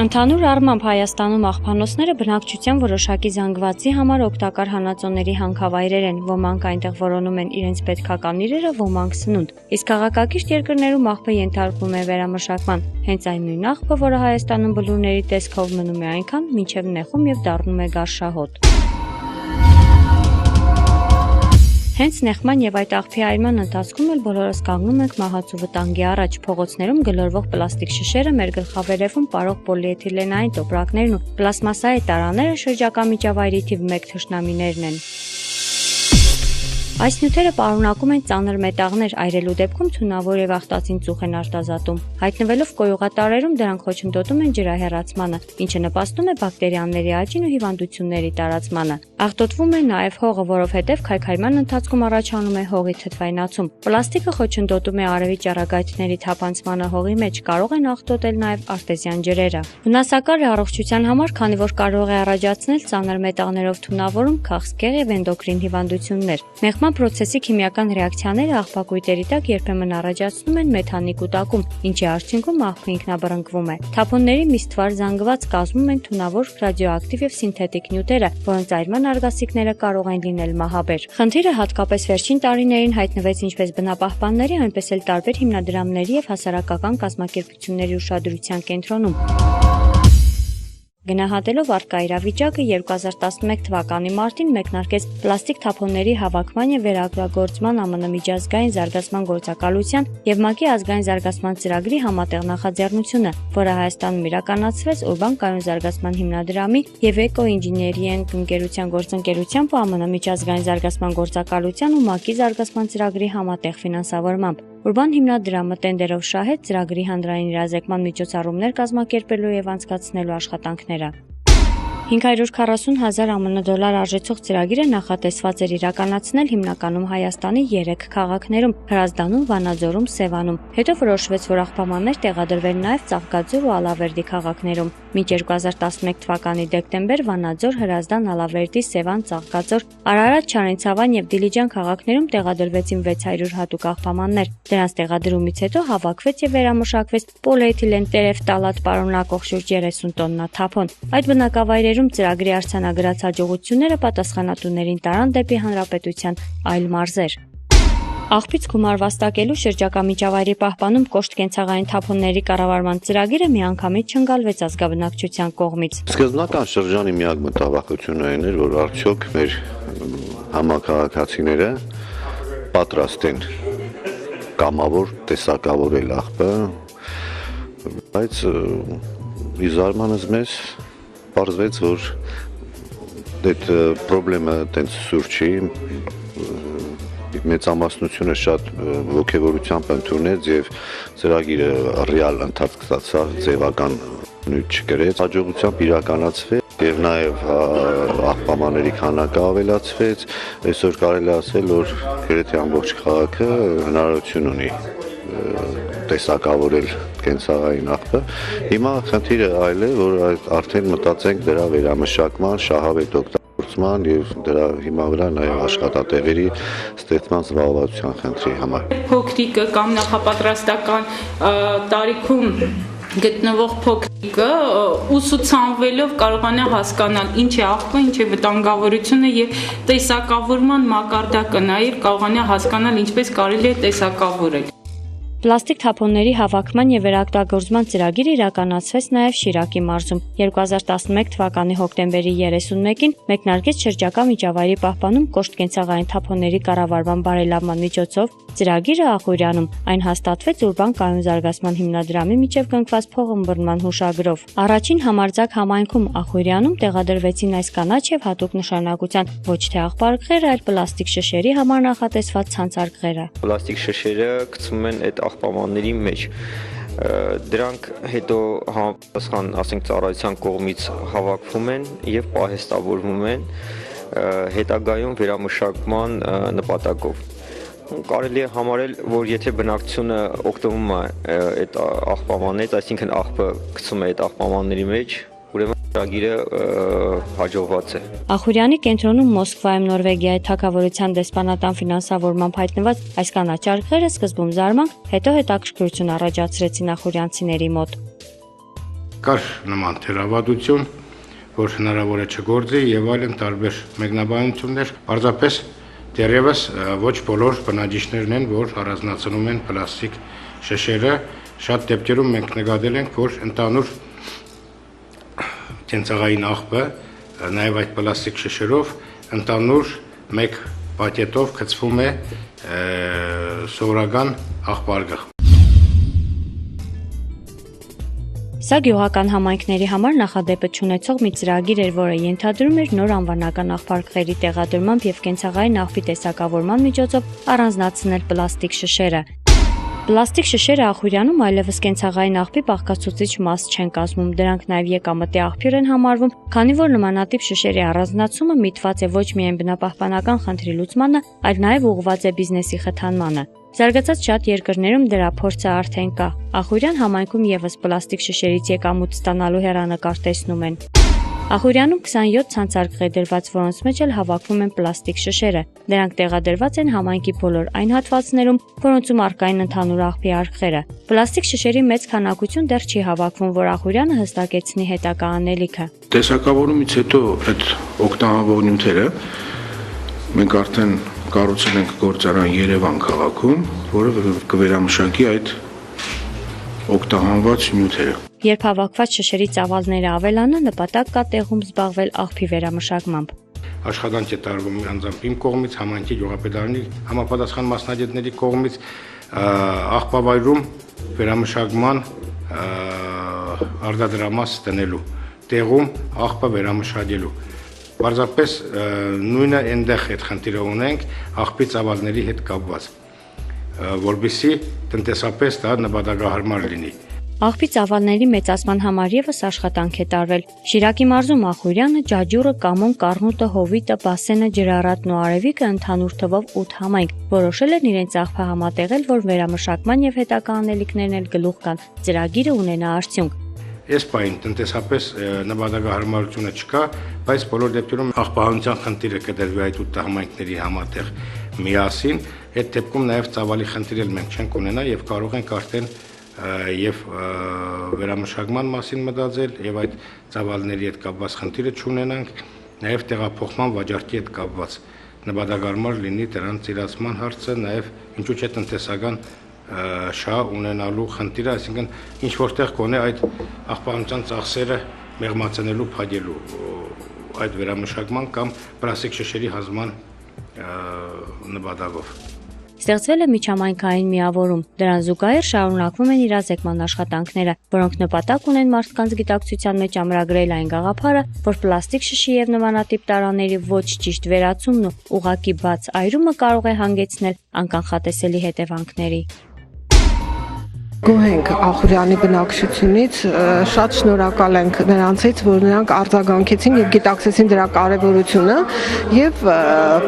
Ընդհանուր առմամբ Հայաստանում աղբանոցները բնակչության որոշակի զանգվածի համար օգտակար հանածոների հանքավայրեր են, ոմանք այնտեղ որոնում են իրենց պետքական իրերը, ոմանք սնունդ, իսկ քաղաքակիրթ երկրներում աղբը ենթարկվում է վերամշակման, հենց այն նույն աղբը, որը Հայաստանում բլուրների տեսքով մնում է այնքան, մինչև նեղում և դառնում է գարշահոտ։ Հենց նեղման եւ այդ աղբի այրման ընթացքում էլ բոլորս կանգնում ենք մահացու վտանգի առաջ։ Փողոցներում գլորվող պլաստիկ շշերը, մեր գլխավերևում պարող պոլիէթիլենային տոպրակներն ու պլաստմասայի տարաները շրջակա միջավայրի թիվ 1 թշնամիներն են։ Այս նյութերը պարունակում են ծանր մետաղներ, այրելու դեպքում թունավոր եւ աղտածին ծուխ են արտազատում։ Հայտնվելով կոյուղատարերում դրանք խոչընդոտում են ջրահեռացմանը, ինչը նպաստում է բակտերիաների աճին ու հիվանդությունների տարածմանը։ Աղտոտվում է նաեւ հողը, որովհետեւ քայքայման ընթացքում առաջանում է հողի թթվայնացում։ Պլաստիկը խոչընդոտում է արևի ճառագայթների թափանցմանը հողի մեջ, կարող են աղտոտել նաեւ արտեզյան ջրերը։ Վնասակար է առողջության համար, քանի որ կարող է առաջացնել ծանր մետաղներով թունավորում, քաղցկեղ եւ էնդոկրին հիվանդություններ։ Նեղման պրոցեսի քիմիական ռեակցիաները աղբակույտերի տակ երբեմն առաջացնում են մեթանի կուտակում, ինչի արդյունքում աղբը ինքնաբռնկվում է։ Թափոնների մի ստվար զանգված կազմում են թունավոր ռադիոակտիվ եւ սինթետիկ նյութերը, որոնց այրման արգասիքները կարող են լինել մահաբեր։ Խնդիրը հատկապես վերջին տարիներին հայտնվեց ինչպես բնապահպանների, այնպես էլ տարբեր հիմնադրամների եւ հասարակական կազմակերպությունների ուշադրության կենտրոնում։ Գնահատելով առկա իրավիճակը 2011 թվականի մարտին մեկնարկեց պլաստիկ թափոնների հավաքման եւ վերագրագործման ԱՄՆ միջազգային զարգացման գործակալության եւ ՄԱԿ-ի ազգային զարգացման ծրագրի համատեղ նախաձեռնությունը, որը Հայաստանում իրականացվեց Ուրբան կայուն զարգացման հիմնադրամի եւ Էկոինժիներիենգ ընկերության գործընկերությամբ ու ԱՄՆ միջազգային զարգացման գործակալության ու ՄԱԿ-ի զարգացման ծրագրի համատեղ ֆինանսավորմամբ։ Ուրբան հիմնադրամը տենդերով շահեց ծրագրի հանրային իրազեկման միջոցառումներ կազմակերպելու եւ անցկացնելու աշխատանքները։ 540,000 ԱՄՆ դոլար արժեցող ծրագիրը նախատեսված էր իրականացնել հիմնականում Հայաստանի 3 քաղաքներում՝ Հրազդանում, Վանաձորում, Սևանում։ Հետո որոշվեց, որ աղբամաններ տեղադրվեն նաև Ծաղկաձոր ու Ալավերդի քաղաքներում։ Մինչ 2011 թվականի դեկտեմբեր Վանաձոր, Հրազդան, Ալավերդի, Սևան, Ծաղկաձոր, Արարատ, Չարենցավան եւ Դիլիջան քաղաքներում տեղադրվեցին 600 հատուկ աղբամաններ։ Դրանց տեղադրումից հետո հավաքվեց եւ վերամշակվեց պոլիէթիլեն տերեֆտալատ պարունակող շուրջ 30 տոննա թափոն։ Այդ բնակավայրերում ծրագրի արձանագրած հաջողությունները պատասխանատուներին տարան դեպի հանրապետության այլ մարզեր։ Աղբից գումար վաստակելու շրջակա միջավայրի պահպանում կոշտ կենցաղային թափոնների կառավարման ծրագիրը միանգամից չընկալվեց ազգաբնակչության կողմից։ Սկզբնական շրջանի միակ մտավախությունը այն էր, որ արդյոք մեր համակարգացիները պատրաստ են կամավոր տեսակավորել աղբը, բայց ի զարմանս մեզ պարզվեց, որ այդ պրոբլեմը տենց սուր չի, մեծամասնությունը շատ ոգևորությամբ ընդունեց եւ ծրագիրը ռեալ ընթացք ստացավ, ձևական նույն չկրեց, հաջողությամբ իրականացվեց եւ նաեւ աղբամանների քանակը ավելացվեց, այսօր կարելի ասել, որ գրեթե ամբողջ քաղաքը հնարավորություն ունի տեսակավորել կենցաղային աղբը։ Հիմա խնդիրը այլ է, որ արդեն մտածենք դրա վերամշակման, շահավետ օգտագործման եւ դրա հիմա վրա նաեւ աշխատատեղերի ստեղծման զբաղվածության խնդրի համար։ Փոքրիկը կամ նախապատրաստական տարիքում գտնվող փոքրիկը ուսուցանվելով կարողանա հասկանալ ինչ է աղբը, ինչ է վտանգավորությունը եւ տեսակավորման մակարդակը նաեւ կարողանա հասկանալ ինչպես կարելի է տեսակավորել։ Պլաստիկ թափոնների հավաքման եւ վերօգտագործման ծրագիրը իրականացվեց նաեւ Շիրակի մարզում։ 2011 թվականի հոկտեմբերի 31-ին մեկնարկեց շրջակա միջավայրի պահպանում կոշտ կենցաղային թափոնների կառավարման բարելավման միջոցով ծրագիրը Ախուրյանում։ Այն հաստատվեց Ուրբան կայուն զարգացման հիմնադրամի միջև կնքված փողըմբռնման հուշագրով։ Առաջին համարձակ համայնքում Ախուրյանում տեղադրվեցին այս կանաչ եւ հատուկ նշանակության ոչ թե աղբարկղերը, այլ պլաստիկ շշերի համար նախատեսված ցանցարկղերը։ Պլաստիկ շշերը գցում են այդ աղբամանների մեջ։ Դրանք հետո համապատասխան, ասենք, ծառայության կողմից հավաքվում են եւ պահեստավորվում են հետագայում վերամշակման նպատակով։ Կարելի է համարել, որ եթե բնակչությունը օգտվում է այդ աղբամաններից, այսինքն աղբը գցում է այդ աղբամանների մեջ, ուրեմն ծրագիրը հաջողված է։ Ախուրյանի կենտրոնում Մոսկվայում Նորվեգիայի թագավորության դեսպանատան ֆինանսավորմամբ հայտնված այս կանաչ արկղերը սկզբում զարմանք, հետո հետաքրքրություն առաջացրեցին ախուրյանցիների մոտ։ կար նման թերավադություն, որ հնարավոր է չգործի եւ այլն տարբեր մեկնաբանություններ, պարզապես դեռևս ոչ բոլոր բնաջիջներն են, որ առանձնացնում են պլաստիկ շշերը, շատ դեպքերում մենք նկատել ենք, որ ընդհանուր կենցաղային աղբը նաեւ այդ պլաստիկ շշերով ընդհանուր մեկ պակետով գծվում է սովորական աղբարգ։ Սա գյուղական համայնքների համար նախադեպը չունեցող մի ծրագիր էր, որը ենթադրում էր նոր անվանական աղբարկղերի տեղադրմամբ եւ կենցաղային աղբի տեսակավորման միջոցով առանձնացնել պլաստիկ շշերը։ Պլաստիկ շշերը Ախուրյանում այլևս կենցաղային աղբի բաղկացուցիչ մաս չեն կազմում, դրանք նաև եկամտի աղբյուր են համարվում, քանի որ նմանատիպ շշերի առանձնացումը միտված է ոչ միայն բնապահպանական խնդրի լուծմանը, այլ նաև ուղղված է բիզնեսի խթանմանը։ Զարգացած շատ երկրներում դրա փորձը արդեն կա։ Ախուրյան համայնքում եւս պլաստիկ շշերից եկամուտ ստանալու հեռանկար տեսնում են։ Ախուրյանում 27 ցանցարկղ է դրված, որոնց մեջ էլ հավաքվում են պլաստիկ շշերը։ Դրանք տեղադրված են համայնքի բոլոր այն հատվածներում, որոնցում առկա են ընդհանուր աղբի արկղերը։ Պլաստիկ շշերի մեծ քանակություն դեռ չի հավաքվում, որ Ախուրյանը հստակեցնի հետագա անելիքը։ Տեսակավորումից հետո այդ օգտահանվող նյութերը մենք արդեն կառուցել ենք գործարան Երևան քաղաքում, որը կվերամշակի այդ օգտահանված նյութերը։ Երբ հավաքված շշերի ծավալները ավելանա, նպատակ կա տեղում զբաղվել աղբի վերամշակմամբ։ Աշխատանք է տարվում անձամբ իմ կողմից, համայնքի գյուղապետարանի համապատասխան մասնագետների կողմից աղբավայրում վերամշակման արտադրամաս տնելու, տեղում աղբը վերամշակելու։ Պարզապես նույնը այնտեղ այդ խնդիրը ունենք աղբի ծավալների հետ կապված, որովհետեւ տնտեսապես դա նպատակահարմար լինի։ Աղբի ծավալների մեծացման համար եւս աշխատանք է տարվել։ Շիրակի մարզում Ախուրյանը, Ջաջուրը, Կամոն, Կառնուտը, Հովիտը, Բասենը, Ջրարատն ու Արևիկը ընդհանուր թվով 8 համայնք որոշել են իրենց աղբը համատեղել, որ վերամշակման եւ հետագա անելիքներն էլ գլուխ կան, ծրագիրը ունենա արդյունք։ Այս պայն տնտեսապես նպատակահարմարությունը չկա, բայց բոլոր դեպքերում աղբահանության խնդիրը կդրվի այդ 8 համայնքների համատեղ միասին, այդ դեպքում նաև ծավալի խնդիր էլ մենք չենք ունենա եւ կարող ենք արդեն եւ վերամշակման մասին մտածել եւ այդ ծավալների հետ կապված խնդիրը չունենանք, նաեւ տեղափոխման վաճառքի հետ կապված նպատակահարմար լինի դրանց ծիրացման հարցը, նաեւ ինչու՞ չէ տնտեսական շահ ունենալու խնդիրը, այսինքն ինչ որտեղ կոնե այդ աղբանության ծախսերը մեղմացնելու, փակելու այդ վերամշակման կամ պլաստիկ շշերի հազման նպատակով։ Ստեղծվել է միջհամայնքային միավորում։ Դրան զուգահեռ շարունակվում են իրազեկման աշխատանքները, որոնք նպատակ ունեն մարդկանց գիտակցության մեջ ամրագրել այն գաղափարը, որ պլաստիկ շշի եւ նմանատիպ տարաների ոչ ճիշտ վերացումն ու ուղղակի բաց այրումը կարող է հանգեցնել անկանխատեսելի հետևանքների։ Գոհ ենք Ախուրյանի բնակչությունից, շատ շնորհակալ ենք նրանցից, որ նրանք արձագանքեցին եւ գիտակցեցին դրա կարեւորությունը եւ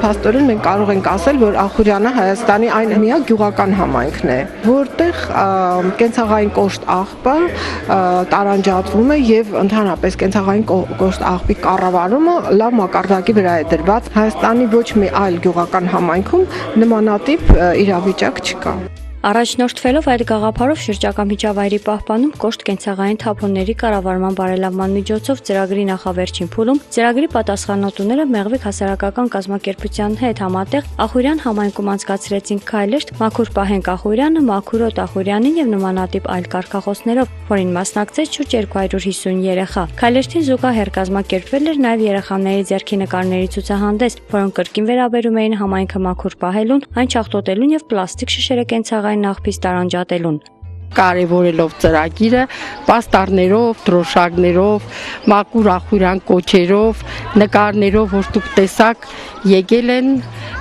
փաստորեն մենք կարող ենք ասել, որ Ախուրյանը Հայաստանի այն միակ գյուղական համայնքն է, որտեղ կենցաղային կոշտ աղբը տարանջատվում է եւ ընդհանրապես կենցաղային կոշտ աղբի կառավարումը լավ մակարդակի վրա է դրված։ Հայաստանի ոչ մի այլ գյուղական համայնքում նմանատիպ իրավիճակ չկա։ Առաջնորդվելով այդ գաղափարով շրջակա միջավայրի պահպանում կոշտ կենցաղային թափոնների կառավարման բարելավման միջոցով ծրագրի նախավերջին փուլում ծրագրի պատասխանատուները Մեղվիկ հասարակական կազմակերպության հետ համատեղ Ախուրյան համայնքում անցկացրեցին քայլեր «Մաքուր պահենք Ախուրյանը», «Մաքուրոտ Ախուրյանին» եւ նմանատիպ այլ կարգախոսներով, որին մասնակցեց շուրջ 250 երեխա։ Քայլերթին զուգահեռ կազմակերպվել էր նաեւ երեխաների ձեռքի նկարների ցուցահանդես, որոնք կրկին վերաբերում էին համայնքը մաքուր պահելուն, այն չախտոտելուն եւ պլաստիկ շշերը կենցաղային աղբից տարանջատելուն։ Կարևորելով ծրագիրը, պաստառներով, դրոշակներով, մաքուր Ախուրյան կոչերով, նկարներով, որ դուք տեսաք, եկել են,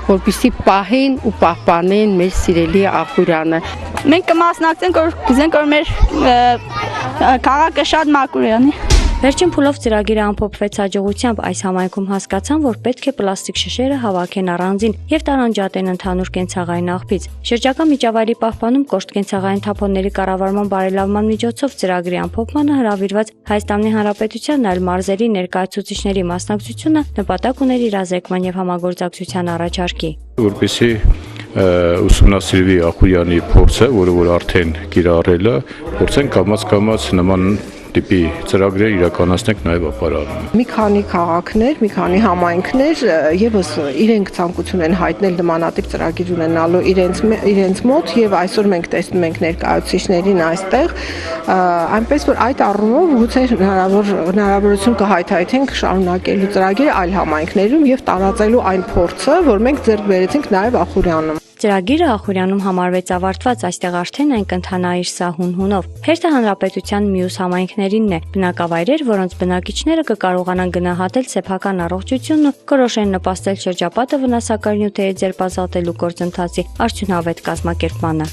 որպեսզի պահեն ու պահպանեն մեր սիրելի Ախուրյանը։ Մենք կմասնակցենք, որ գզենք, որ մեր քաղաքը շատ մաքուր է։ Վերջին փուլով ծրագիրը ամփոփվեց հաջողությամբ, այս համայնքում հասկացան, որ պետք է պլաստիկ շշերը հավաքեն առանձին եւ տարանջատեն ընդհանուր կենցաղային աղբից։ Շրջակա միջավայրի պահպանում կոշտ կենցաղային թափոնների կառավարման բարելավման միջոցով ծրագրի ամփոփմանը հրավիրված Հայաստանի Հանրապետությանն այլ մարզերի ներկայացուցիչների մասնակցությունը նպատակ ուներ իրազեկման եւ համագործակցության առաջարկի։ Որպեսզի ուսումնասիրվի Ախուրյանի փորձը, որը որ արդեն կիրառել է, փորձեն կամաց նման տիպի ծրագրեր իրականացնենք նաև ապարանում։ Մի քանի քաղաքներ, մի քանի համայնքներ եւս իրենք ցանկություն են հայտնել նմանատիպ ծրագիր ունենալու իրենց մոտ եւ այսօր մենք տեսնում ենք ներկայացուցիչներին այստեղ, այնպես որ այդ առումով գուցե հնարավորություն կհայթայթենք շարունակելու ծրագիրը այլ համայնքներում եւ տարածելու այն փորձը, որ մենք ձեռք բերեցինք նաև Ախուրյանում։ Ծրագիրը Ախուրյանում համարվեց ավարտված, այստեղ արդեն այն կընթանա իր սահուն հունով։ Հերթը հանրապետության մյուս համայնքներինն է, բնակավայրեր, որոնց բնակիչները կկարողանան գնահատել սեփական առողջությունն ու կորոշեն նպաստել շրջապատը վնասակար նյութերից ձերբազատելու գործընթացի արդյունավետ կազմակերպմանը։